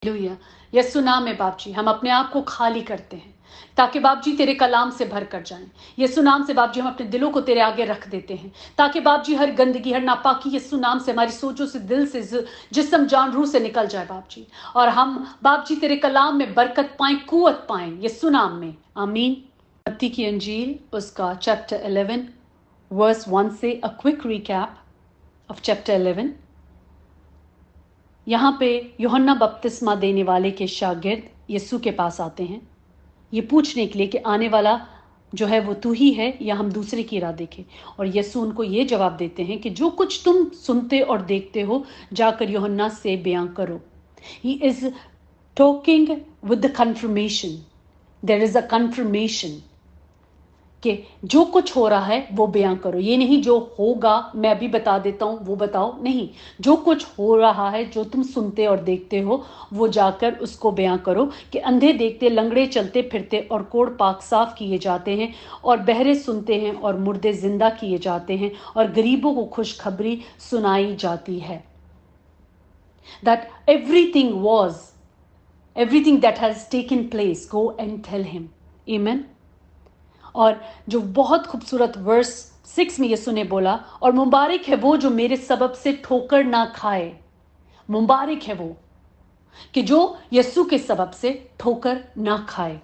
Hallelujah. यीशु नाम में बाप जी हम अपने आप को खाली करते हैं ताकि बाप जी तेरे कलाम से भर कर जाएं। यीशु नाम से बाप जी हम अपने दिलों को तेरे आगे रख देते हैं ताकि बाप जी हर गंदगी हर नापाकी यीशु नाम से हमारी सोचों से दिल से जिस्म जान रूह से निकल जाए बाप जी, और हम बाप जी तेरे कलाम में बरकत पाएं, कुवत पाएं यीशु नाम में, आमीन। मत्ती की अंजील उसका चैप्टर 11 वर्स 1 से a quick recap of chapter 11। यहाँ पे यूहन्ना बपतिस्मा देने वाले के शागिर्द यीशु के पास आते हैं ये पूछने के लिए कि आने वाला जो है वो तू ही है या हम दूसरे की राह देखें। और यीशु उनको ये जवाब देते हैं कि जो कुछ तुम सुनते और देखते हो जाकर यूहन्ना से बयां करो। He is talking with the confirmation, there is a confirmation कि जो कुछ हो रहा है वो बयां करो। ये नहीं जो होगा मैं अभी बता देता हूं वो बताओ, नहीं, जो कुछ हो रहा है जो तुम सुनते और देखते हो वो जाकर उसको बयां करो कि अंधे देखते, लंगड़े चलते फिरते और कोढ़ पाक साफ किए जाते हैं, और बहरे सुनते हैं और मुर्दे जिंदा किए जाते हैं, और गरीबों को खुशखबरी सुनाई जाती है। That everything that has taken place, go and tell him. Amen. और जो बहुत खूबसूरत वर्स 6 में यीशु ने बोला, और मुबारक है वो जो मेरे सबब से ठोकर ना खाए। मुबारक है वो कि जो यीशु के सबब से ठोकर ना खाए,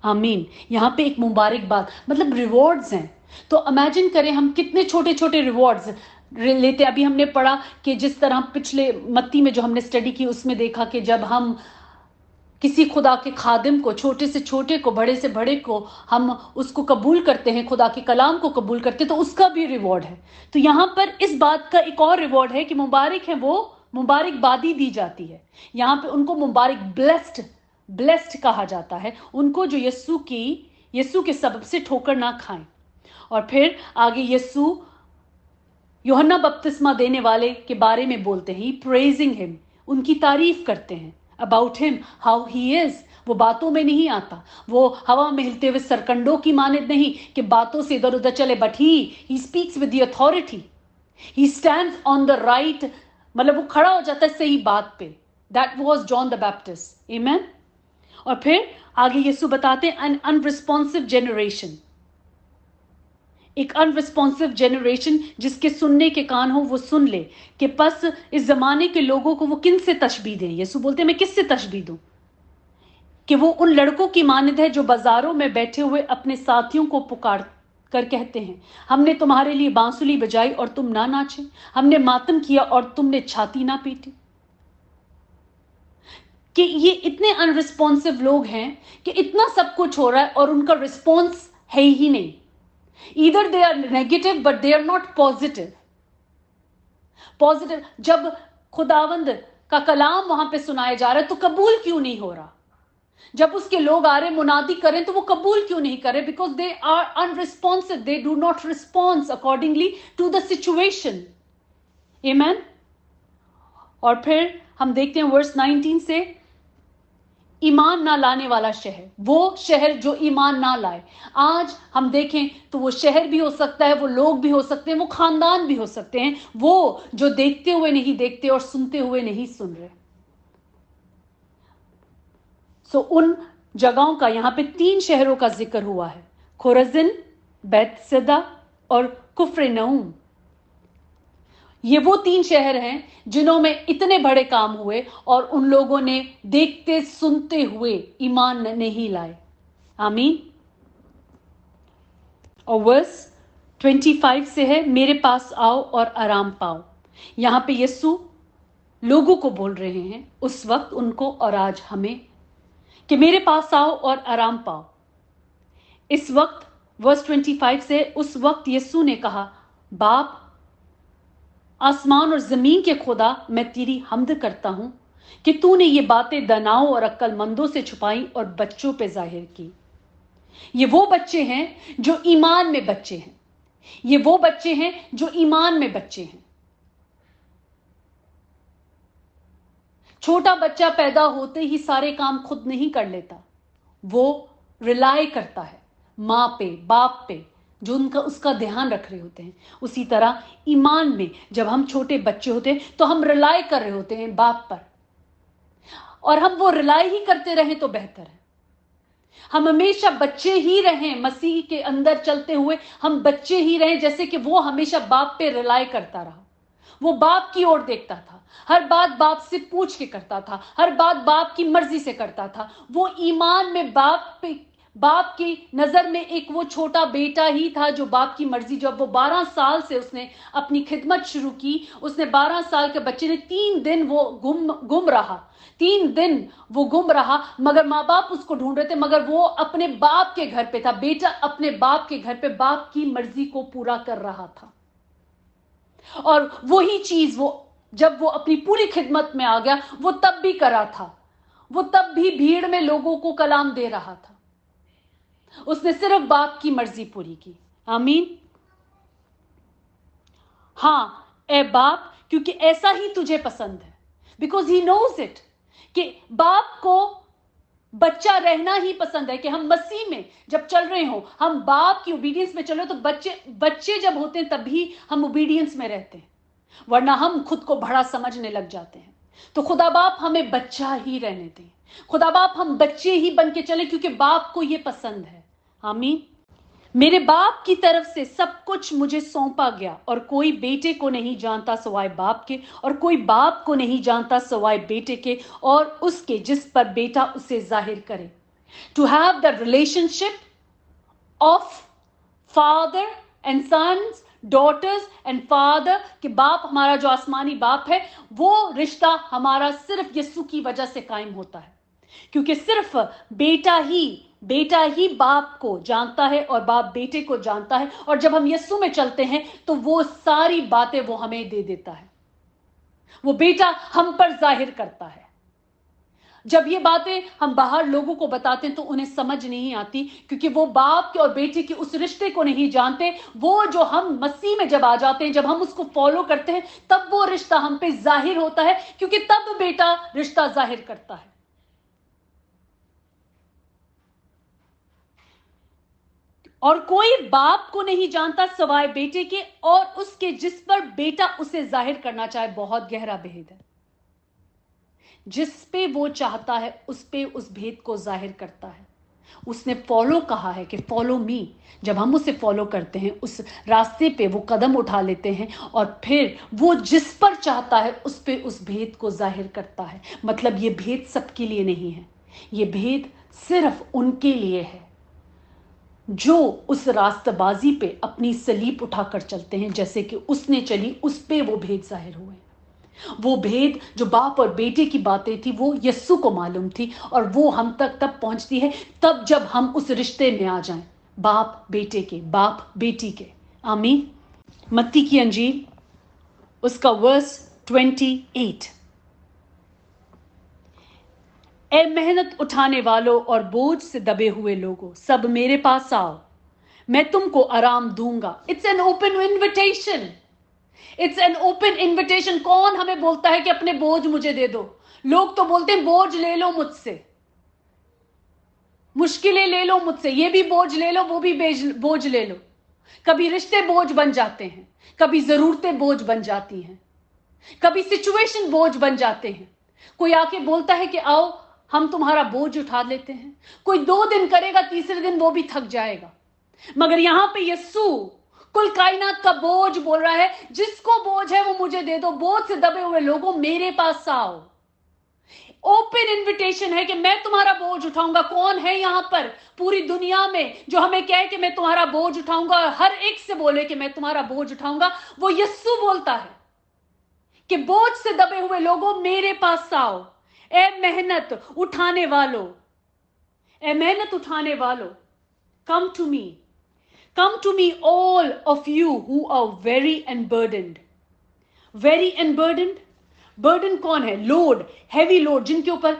आमीन। यहाँ पे एक मुबारक बात मतलब रिवॉर्ड्स हैं। तो इमेजिन करें हम कितने छोटे छोटे रिवॉर्ड्स लेते। अभी हमने पढ़ा कि जिस तरह पिछले मत्ती में जो हमने स्टडी की उसमें देखा कि जब हम किसी खुदा के खादिम को, छोटे से छोटे को, बड़े से बड़े को, हम उसको कबूल करते हैं, खुदा के कलाम को कबूल करते हैं, तो उसका भी रिवॉर्ड है। तो यहाँ पर इस बात का एक और रिवॉर्ड है कि मुबारक है वो, मुबारकबादी दी जाती है। यहाँ पे उनको मुबारक, ब्लेस्ड कहा जाता है उनको जो यीशु के सबब से ठोकर ना खाएं। और फिर आगे यीशु यूहन्ना बपतिस्मा देने वाले के बारे में बोलते हैं, प्रेजिंग हिम, उनकी तारीफ करते हैं, about him how he is. वो बातों में नहीं आता, वो हवा में हिलते हुए सरकंडों की मानद नहीं कि बातों से इधर उधर चले, but he speaks with the authority, he stands on the right, मतलब वो खड़ा हो जाता है सही बात पे। That was John the Baptist, amen. और फिर आगे यीशु बताते हैं एन अनरिस्पॉन्सिव जेनरेशन, एक अनरिस्पॉन्सिव जेनरेशन जिसके सुनने के कान हो वो सुन ले कि बस इस जमाने के लोगों को वो किन से तशबीह दें। यीशु बोलते हैं मैं किस से तशबीह दूं, कि वो उन लड़कों की मानद है जो बाजारों में बैठे हुए अपने साथियों को पुकार कर कहते हैं, हमने तुम्हारे लिए बांसुरी बजाई और तुम ना नाचे, हमने मातम किया और तुमने छाती ना पीटी। कि ये इतने अनरिस्पॉन्सिव लोग हैं कि इतना सब कुछ हो रहा है और उनका रिस्पॉन्स है ही नहीं। Either they are negative but they are not positive. जब खुदावंद का कलाम वहां पे सुनाया जा रहा है तो कबूल क्यों नहीं हो रहा? जब उसके लोग आ रहे मुनादी करें तो वो कबूल क्यों नहीं करे? Because they are unresponsive, they do not respond accordingly to the situation. Amen. और फिर हम देखते हैं वर्स 19 से, ईमान ना लाने वाला शहर, वो शहर जो ईमान ना लाए। आज हम देखें तो वो शहर भी हो सकता है, वो लोग भी हो सकते हैं, वो खानदान भी हो सकते हैं, वो जो देखते हुए नहीं देखते और सुनते हुए नहीं सुन रहे। सो उन जगहों का यहाँ पे 3 शहरों का जिक्र हुआ है, खुरजिन, बैतसैदा और कुफरनहूम। ये वो 3 शहर हैं जिन्हों में इतने बड़े काम हुए और उन लोगों ने देखते सुनते हुए ईमान नहीं लाए, आमीन। और वर्स 25 से है, मेरे पास आओ और आराम पाओ। यहां पे यीशु लोगों को बोल रहे हैं उस वक्त उनको और आज हमें कि मेरे पास आओ और आराम पाओ। इस वक्त वर्स 25 से, उस वक्त यीशु ने कहा, बाप, आसमान और जमीन के खुदा, मैं तेरी हम्द करता हूं कि तूने ये बातें दानाओं और अक्लमंदों से छुपाई और बच्चों पे जाहिर की। ये वो बच्चे हैं जो ईमान में बच्चे हैं, ये वो बच्चे हैं जो ईमान में बच्चे हैं। छोटा बच्चा पैदा होते ही सारे काम खुद नहीं कर लेता, वो रिलाय करता है मां पे, बाप पे, जो उसका ध्यान रख रहे होते हैं। उसी तरह ईमान में जब हम छोटे बच्चे होते हैं तो हम रिलाय कर रहे होते हैं बाप पर, और हम वो रिलाई ही करते रहें तो बेहतर है। हम हमेशा बच्चे ही रहें, मसीह के अंदर चलते हुए हम बच्चे ही रहें, जैसे कि वो हमेशा बाप पे रिलाई करता रहा। वो बाप की ओर देखता था, हर बात बाप से पूछ के करता था, हर बात बाप की मर्जी से करता था। वो ईमान में बाप की नजर में एक वो छोटा बेटा ही था जो बाप की मर्जी, जब वो 12 साल से उसने अपनी खिदमत शुरू की, उसने 12 साल के बच्चे ने 3 दिन वो गुम रहा, 3 दिन वो गुम रहा, मगर माँ बाप उसको ढूंढ रहे थे, मगर वो अपने बाप के घर पे था। बेटा अपने बाप के घर पे बाप की मर्जी को पूरा कर रहा था। और वही चीज वो जब वो अपनी पूरी खिदमत में आ गया, वो तब भी करा था। वो तब भी भीड़ में लोगों को कलाम दे रहा था। उसने सिर्फ बाप की मर्जी पूरी की। आमीन। हां ए बाप, क्योंकि ऐसा ही तुझे पसंद है, बिकॉज ही नोज इट, कि बाप को बच्चा रहना ही पसंद है, कि हम मसीह में जब चल रहे हो, हम बाप की ओबीडियंस में चल रहे हो, तो बच्चे जब होते हैं तभी हम ओबीडियंस में रहते हैं, वरना हम खुद को बड़ा समझने लग जाते हैं। तो खुदा बाप हमें बच्चा ही रहने दें, खुदा बाप हम बच्चे ही बन के चले, क्योंकि बाप को ये पसंद है। आमीन। मेरे बाप की तरफ से सब कुछ मुझे सौंपा गया, और कोई बेटे को नहीं जानता सिवाय बाप के, और कोई बाप को नहीं जानता सिवाय बेटे के और उसके जिस पर बेटा उसे जाहिर करे। To have the relationship of father and sons, daughters and father, कि बाप हमारा जो आसमानी बाप है, वो रिश्ता हमारा सिर्फ यीशु की वजह से कायम होता है, क्योंकि सिर्फ बेटा ही बाप को जानता है और बाप बेटे को जानता है। और जब हम यीशु में चलते हैं तो वो सारी बातें वो हमें दे देता है, वो बेटा हम पर जाहिर करता है। जब ये बातें हम बाहर लोगों को बताते हैं तो उन्हें समझ नहीं आती, क्योंकि वो बाप के और बेटे के उस रिश्ते को नहीं जानते। वो जो हम मसीह में जब आ जाते हैं, जब हम उसको फॉलो करते हैं, तब वो रिश्ता हम पे जाहिर होता है, क्योंकि तब बेटा रिश्ता जाहिर करता है। और कोई बाप को नहीं जानता सिवाय बेटे के और उसके जिस पर बेटा उसे जाहिर करना चाहे। बहुत गहरा भेद है। जिस पे वो चाहता है उस पे उस भेद को जाहिर करता है। उसने फॉलो कहा है कि फॉलो मी। जब हम उसे फॉलो करते हैं, उस रास्ते पे वो कदम उठा लेते हैं, और फिर वो जिस पर चाहता है उस पे उस भेद को जाहिर करता है। मतलब ये भेद सबके लिए नहीं है, ये भेद सिर्फ उनके लिए है जो उस रास्तबाजी पे अपनी सलीब उठाकर चलते हैं, जैसे कि उसने चली, उस पे वो भेद जाहिर हुए। वो भेद जो बाप और बेटे की बातें थी, वो यीशु को मालूम थी, और वो हम तक तब पहुंचती है तब जब हम उस रिश्ते में आ जाएं, बाप बेटे के, बाप बेटी के। आमीन। मत्ती की अंजील उसका वर्स 28। ए मेहनत उठाने वालों और बोझ से दबे हुए लोगों, सब मेरे पास आओ, मैं तुमको आराम दूंगा। It's an open invitation, it's an open invitation. कौन हमें बोलता है कि अपने बोझ मुझे दे दो? लोग तो बोलते हैं बोझ ले लो मुझसे, मुश्किलें ले लो मुझसे, ये भी बोझ ले लो, वो भी बोझ ले लो। कभी रिश्ते बोझ बन जाते हैं, कभी जरूरतें बोझ बन जाती हैं, कभी सिचुएशन बोझ बन जाते हैं। कोई आके बोलता है कि आओ हम तुम्हारा बोझ उठा लेते हैं। कोई 2 दिन करेगा, तीसरे दिन वो भी थक जाएगा। मगर यहां पे यीशु कुल कायनात का बोझ बोल रहा है, जिसको बोझ है वो मुझे दे दो। बोझ से दबे हुए लोगों, मेरे पास आओ। ओपन इन्विटेशन है कि मैं तुम्हारा बोझ उठाऊंगा। कौन है यहां पर पूरी दुनिया में जो हमें कहे कि मैं तुम्हारा बोझ उठाऊंगा, हर एक से बोले कि मैं तुम्हारा बोझ उठाऊंगा? वो यीशु बोलता है कि बोझ से दबे हुए लोगों, मेरे पास आओ। ए मेहनत उठाने वालों, ए मेहनत उठाने वालों, come to me, come to me all of you who are weary and burdened. Weary and burdened, burden कौन है? लोड, हैवी लोड, जिनके ऊपर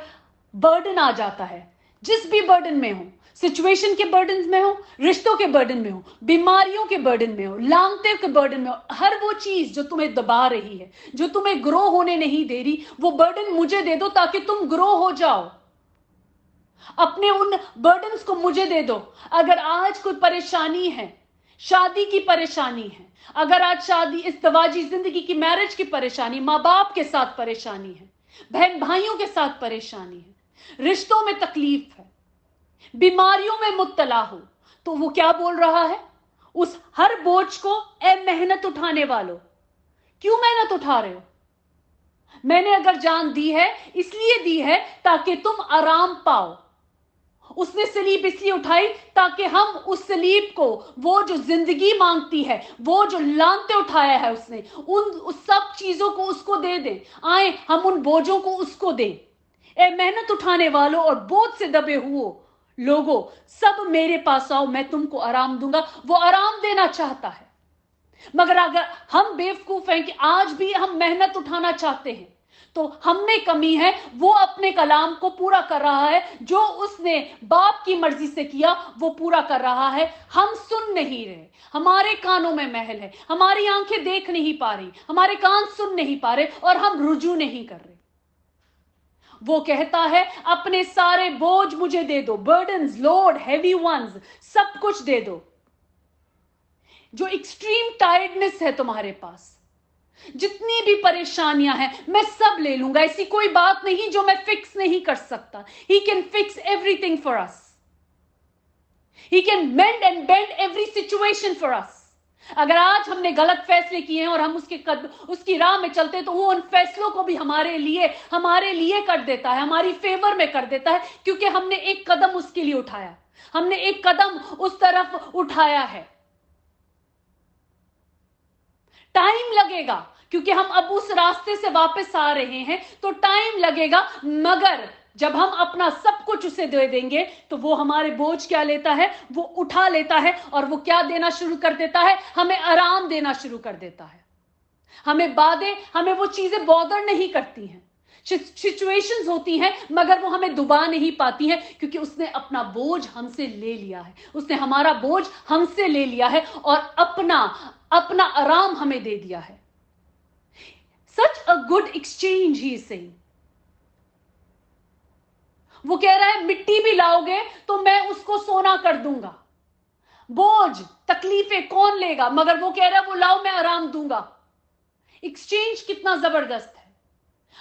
बर्डन आ जाता है। जिस भी बर्डन में हो, सिचुएशन के बर्डन में हो, रिश्तों के बर्डन में हो, बीमारियों के बर्डन में हो, लांगते के बर्डन में हो, हर वो चीज जो तुम्हें दबा रही है, जो तुम्हें ग्रो होने नहीं दे रही, वो बर्डन मुझे दे दो ताकि तुम ग्रो हो जाओ। अपने उन बर्डन्स को मुझे दे दो। अगर आज कोई परेशानी है, शादी की परेशानी है, अगर आज शादी, इस दवाजी जिंदगी की, मैरिज की परेशानी, माँ बाप के साथ परेशानी है, बहन भाइयों के साथ परेशानी है, रिश्तों में तकलीफ है, बीमारियों में मुब्तला हो, तो वो क्या बोल रहा है? उस हर बोझ को, ए मेहनत उठाने वालों, क्यों मेहनत उठा रहे हो? मैंने अगर जान दी है इसलिए दी है ताकि तुम आराम पाओ। उसने सलीब इसलिए उठाई ताकि हम उस सलीब को, वो जो जिंदगी मांगती है, वो जो लानते उठाया है उसने, उस सब चीजों को उसको दे दें। आए हम उन बोझों को उसको दें। ए मेहनत उठाने वालों और बोझ से दबे हुए लोगों, सब मेरे पास आओ, मैं तुमको आराम दूंगा। वो आराम देना चाहता है। मगर अगर हम बेवकूफ हैं कि आज भी हम मेहनत उठाना चाहते हैं, तो हम में कमी है। वो अपने कलाम को पूरा कर रहा है, जो उसने बाप की मर्जी से किया वो पूरा कर रहा है। हम सुन नहीं रहे, हमारे कानों में महल है, हमारी आंखें देख नहीं पा रही, हमारे कान सुन नहीं पा रहे, और हम रुजू नहीं कर रहे। वो कहता है अपने सारे बोझ मुझे दे दो, बर्डन्स, लोड, हेवी वंस, सब कुछ दे दो। जो एक्सट्रीम टायर्डनेस है तुम्हारे पास, जितनी भी परेशानियां हैं, मैं सब ले लूंगा। ऐसी कोई बात नहीं जो मैं फिक्स नहीं कर सकता। He can fix everything for us. He can mend and bend every situation for us. अगर आज हमने गलत फैसले किए हैं और हम उसकी राह में चलते, तो वो उन फैसलों को भी हमारे लिए कर देता है, हमारी फेवर में कर देता है, क्योंकि हमने एक कदम उसके लिए उठाया, हमने एक कदम उस तरफ उठाया है। टाइम लगेगा, क्योंकि हम अब उस रास्ते से वापस आ रहे हैं, तो टाइम लगेगा। मगर जब हम अपना सब कुछ उसे दे देंगे, तो वो हमारे बोझ क्या लेता है? वो उठा लेता है, और वो क्या देना शुरू कर देता है? हमें आराम देना शुरू कर देता है। हमें वो चीजें बॉदर नहीं करती हैं। सिचुएशंस होती हैं, मगर वो हमें दुबा नहीं पाती हैं, क्योंकि उसने अपना बोझ हमसे ले लिया है। उसने हमारा बोझ हमसे ले लिया है और अपना आराम हमें दे दिया है। Such a good exchange, he is saying. वो कह रहा है मिट्टी भी लाओगे तो मैं उसको सोना कर दूंगा। बोझ, तकलीफें कौन लेगा? मगर वो कह रहा है वो लाओ, मैं आराम दूंगा। एक्सचेंज कितना जबरदस्त है।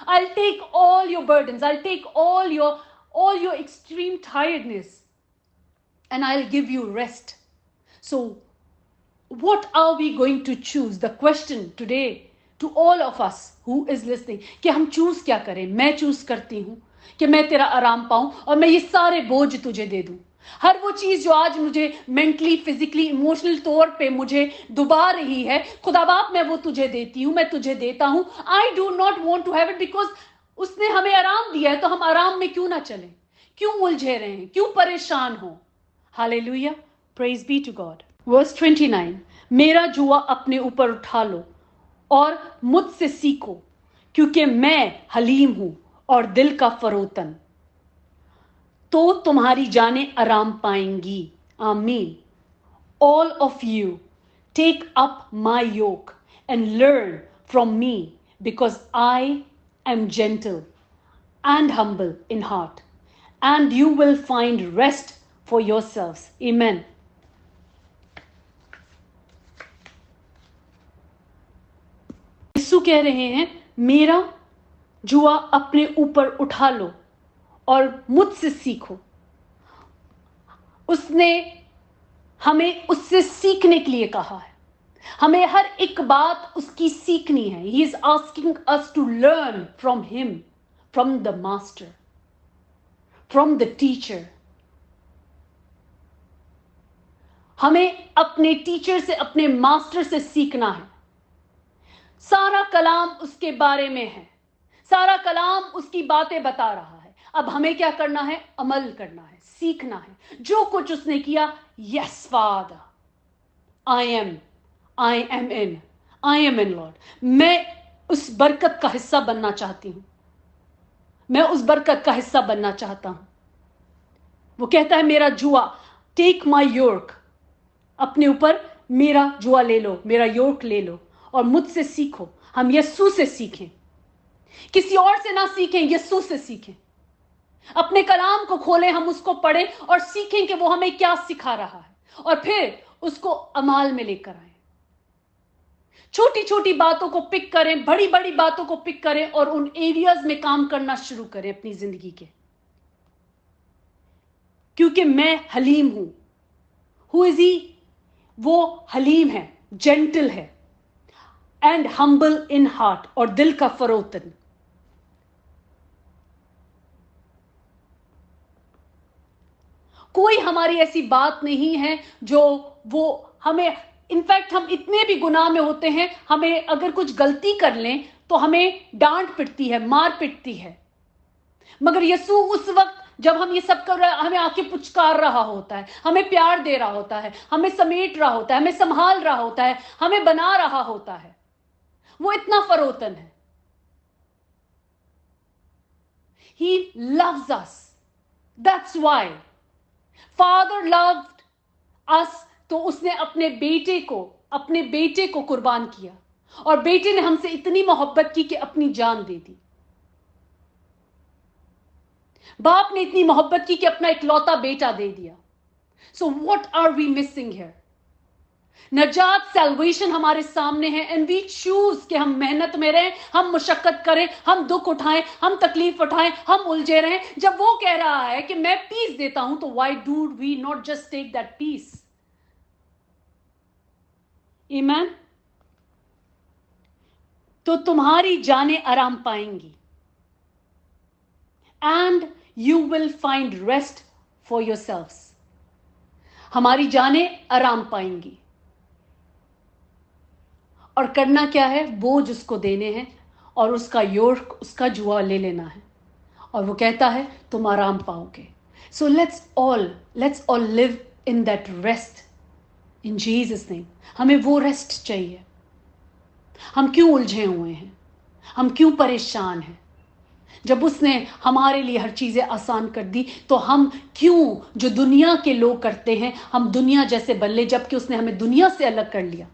I'll take all your burdens, I'll take all your extreme tiredness, and I'll give you rest. So what are we going to choose? The question today to all of us who is listening, कि हम choose क्या करें? मैं choose करती हूं कि मैं तेरा आराम पाऊं और मैं ये सारे बोझ तुझे दे दूं। हर वो चीज जो आज मुझे मेंटली, फिजिकली, इमोशनल तौर पे मुझे दुबा रही है, खुदा बाप मैं वो तुझे देती हूं, मैं तुझे देता हूं। I do not want to have it, because उसने हमें आराम दिया है, तो हम आराम में क्यों ना चलें? क्यों उलझे रहे हैं? क्यों परेशान हो? Hallelujah, praise be to God. Verse 29, मेरा जुआ अपने ऊपर उठा लो और मुझसे सीखो, क्योंकि मैं हलीम हूं और दिल का फरोतन, तो तुम्हारी जानें आराम पाएंगी। आमीन। All of you take up my yoke and learn from me, because I am gentle and humble in heart, and you will find rest for yourselves. Amen. यीशु कह रहे हैं मेरा जुआ अपने ऊपर उठा लो और मुझसे सीखो। उसने हमें उससे सीखने के लिए कहा है। हमें हर एक बात उसकी सीखनी है। He is asking us to learn from him, from the master, from the teacher. हमें अपने टीचर से, अपने मास्टर से सीखना है। सारा कलाम उसके बारे में है, सारा कलाम उसकी बातें बता रहा है। अब हमें क्या करना है? अमल करना है, सीखना है जो कुछ उसने किया। Yes father, I am in Lord. मैं उस बरकत का हिस्सा बनना चाहती हूं, मैं उस बरकत का हिस्सा बनना चाहता हूं। वो कहता है मेरा जुआ, टेक माई योर्क, अपने ऊपर मेरा जुआ ले लो, मेरा योर्क ले लो और मुझसे सीखो। हम यीशु से सीखें, किसी और से ना सीखें, यीशु से सीखें। अपने कलाम को खोलें, हम उसको पढ़ें और सीखें कि वो हमें क्या सिखा रहा है, और फिर उसको अमाल में लेकर आए। छोटी छोटी बातों को पिक करें, बड़ी बड़ी बातों को पिक करें और उन एरियाज में काम करना शुरू करें अपनी जिंदगी के। क्योंकि मैं हलीम हूं। Who is he? वो हलीम है, जेंटल है, एंड हम्बल इन हार्ट, और दिल का फरोतन। कोई हमारी ऐसी बात नहीं है जो वो हमें, इनफैक्ट हम इतने भी गुनाह में होते हैं, हमें अगर कुछ गलती कर लें तो हमें डांट पिटती है, मार पिटती है, मगर यीशु उस वक्त जब हम ये सब कर रहे हैं, हमें आके पुचकार रहा होता है, हमें प्यार दे रहा होता है, हमें समेट रहा होता है, हमें संभाल रहा होता है, हमें बना रहा होता है। वो इतना फरोतन है। He loves us. That's why Father loved us. तो उसने अपने बेटे को कुर्बान किया, और बेटे ने हमसे इतनी मोहब्बत की कि अपनी जान दे दी। बाप ने इतनी मोहब्बत की कि अपना इकलौता बेटा दे दिया। So what are we missing here? नजात, सैल्वेशन हमारे सामने है, एंड वी चूज कि हम मेहनत में रहें, हम मुशक्कत करें, हम दुख उठाएं, हम तकलीफ उठाएं, हम उलझे रहें। जब वो कह रहा है कि मैं पीस देता हूं, तो why do we not just take that peace? आमीन। तो तुम्हारी जानें आराम पाएंगी, and you will find rest for yourselves. हमारी जानें आराम पाएंगी, और करना क्या है? बोझ उसको देने हैं, और उसका योर्क, उसका जुआ ले लेना है, और वो कहता है तुम आराम पाओगे। So let's all live in that rest in Jesus name. हमें वो रेस्ट चाहिए। हम क्यों उलझे हुए हैं? हम क्यों परेशान हैं? जब उसने हमारे लिए हर चीजें आसान कर दी, तो हम क्यों जो दुनिया के लोग करते हैं, हम दुनिया जैसे बन ले, जबकि उसने हमें दुनिया से अलग कर लिया।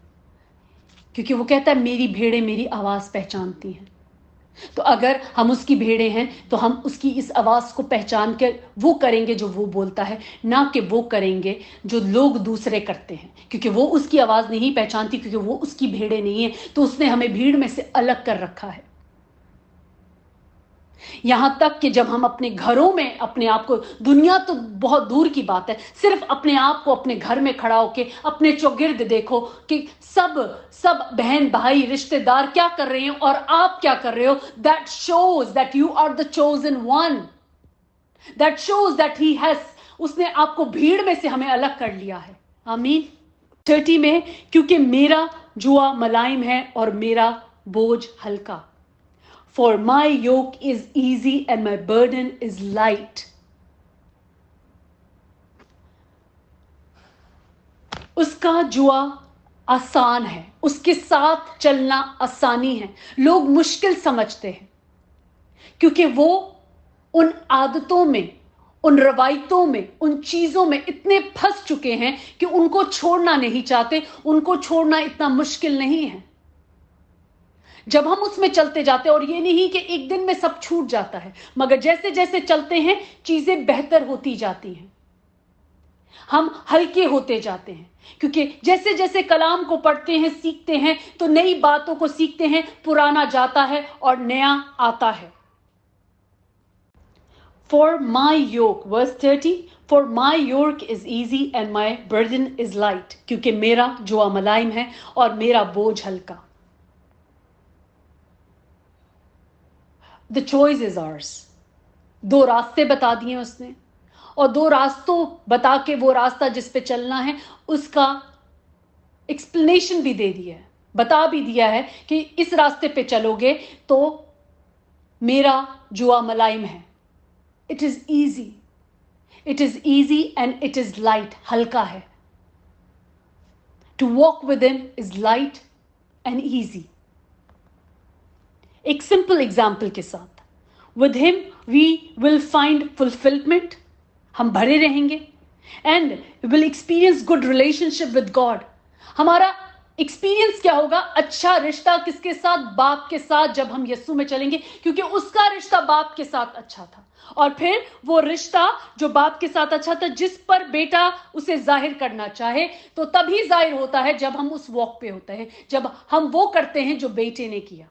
क्योंकि वो कहता है मेरी भेड़ें मेरी आवाज पहचानती हैं। तो अगर हम उसकी भेड़ें हैं, तो हम उसकी इस आवाज को पहचान कर वो करेंगे जो वो बोलता है, ना कि वो करेंगे जो लोग दूसरे करते हैं। क्योंकि वो उसकी आवाज नहीं पहचानती, क्योंकि वो उसकी भेड़ें नहीं है, तो उसने हमें भीड़ में से अलग कर रखा है। यहां तक कि जब हम अपने घरों में अपने आप को, दुनिया तो बहुत दूर की बात है, सिर्फ अपने आप को अपने घर में खड़ा होके अपने चौगिर्द देखो कि सब बहन भाई रिश्तेदार क्या कर रहे हैं और आप क्या कर रहे हो। That shows that you are the chosen one. That shows that he has, उसने आपको भीड़ में से हमें अलग कर लिया है। आमीन। 30 में, क्योंकि मेरा जुआ मुलायम है और मेरा बोझ हल्का। For my yoke is easy and my burden is light. उसका जुआ आसान है, उसके साथ चलना आसानी है। लोग मुश्किल समझते हैं, क्योंकि वो उन आदतों में, उन रवायतों में, उन चीजों में इतने फंस चुके हैं कि उनको छोड़ना नहीं चाहते। उनको छोड़ना इतना मुश्किल नहीं है जब हम उसमें चलते जाते हैं। और ये नहीं कि एक दिन में सब छूट जाता है, मगर जैसे जैसे चलते हैं चीजें बेहतर होती जाती हैं, हम हल्के होते जाते हैं। क्योंकि जैसे जैसे कलाम को पढ़ते हैं, सीखते हैं, तो नई बातों को सीखते हैं, पुराना जाता है और नया आता है। For my yoke, verse 30, for my yoke is easy and my burden is light. क्योंकि मेरा जुआ मुलायम है और मेरा बोझ हल्का। The choice is ours. 2 रास्ते बता दिए उसने, और 2 रास्तों बता के वो रास्ता जिस पे चलना है उसका एक्सप्लेनेशन भी दे दिया है, बता भी दिया है कि इस रास्ते पे चलोगे तो मेरा जुआ मुलायम है। It is easy. It is easy and it is light. हल्का है। To walk with him is light and easy. एक सिंपल एग्जाम्पल के साथ, with him we will find fulfilment, हम भरे रहेंगे, and will experience good relationship with God. हमारा experience क्या होगा? अच्छा रिश्ता किसके साथ? बाप के साथ, जब हम यीशु में चलेंगे, क्योंकि उसका रिश्ता बाप के साथ अच्छा था। और फिर वो रिश्ता जो बाप के साथ अच्छा था, जिस पर बेटा उसे जाहिर करना चाहे, तो तभी जाहिर होता है जब हम उस वॉक पे होते हैं, जब हम वो करते हैं जो बेटे ने किया।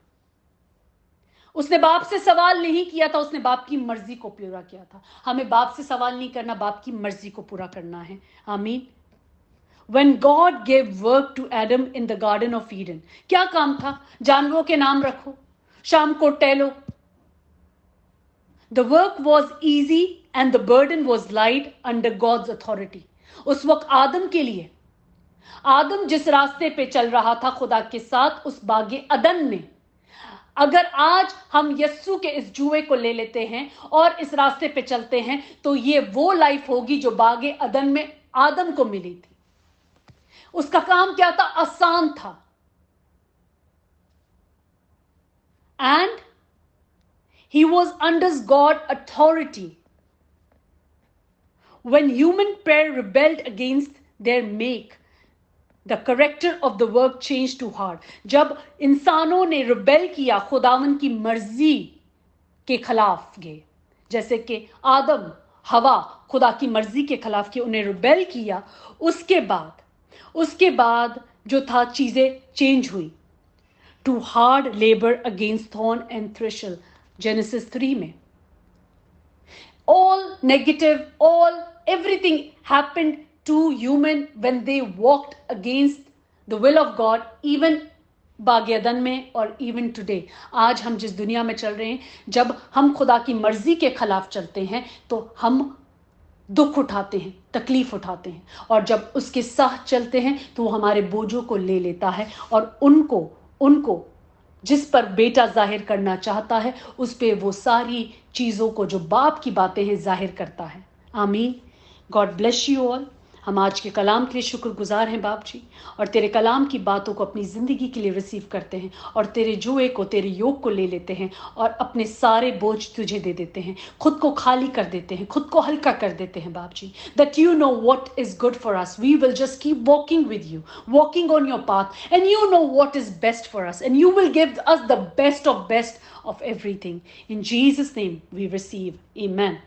उसने बाप से सवाल नहीं किया था, उसने बाप की मर्जी को पूरा किया था। हमें बाप से सवाल नहीं करना, बाप की मर्जी को पूरा करना है। आमीन। When God gave work to Adam in the Garden of Eden, क्या काम था? जानवरों के नाम रखो, शाम को टहलो। The work was easy and the burden was light under God's authority. उस वक्त आदम के लिए, आदम जिस रास्ते पे चल रहा था खुदा के साथ, उस बागे अदन में, अगर आज हम यस्सु के इस जुए को ले लेते हैं और इस रास्ते पे चलते हैं, तो ये वो लाइफ होगी जो बागे अदन में आदम को मिली थी। उसका काम क्या था? आसान था। And he was under God's authority. When human pair rebelled against their make, the character of the work changed to hard. जब इंसानों ने रिबेल किया, खुदावन की मर्जी के खिलाफ गए, जैसे कि आदम हवा खुदा की मर्जी के खिलाफ किया, उन्हें रिबेल किया, उसके बाद जो था चीजें चेंज हुई। To hard labour against thorn and thistle, Genesis 3 में। All negative, everything happened to human when they walked against the will of God, even बागेदन में और even today। आज हम जिस दुनिया में चल रहे हैं, जब हम खुदा की मर्जी के खिलाफ चलते हैं तो हम दुख उठाते हैं, तकलीफ उठाते हैं, और जब उसके साथ चलते हैं तो वो हमारे बोझों को ले लेता है और उनको जिस पर बेटा जाहिर करना चाहता है, उस पे वो सारी चीज़ों को जो बाप की बातें हैं जाहिर करता है। आमीन। God bless you all. हम आज के कलाम के लिए शुक्रगुजार हैं बाप जी, और तेरे कलाम की बातों को अपनी ज़िंदगी के लिए रिसीव करते हैं, और तेरे जुए को, तेरे योग को ले लेते हैं, और अपने सारे बोझ तुझे दे देते हैं, खुद को खाली कर देते हैं, खुद को हल्का कर देते हैं बाप जी। That you know what is good for us, we will just keep walking with you, walking on your path, and you know what is best for us, and you will give us the best of everything. In Jesus name we receive, amen.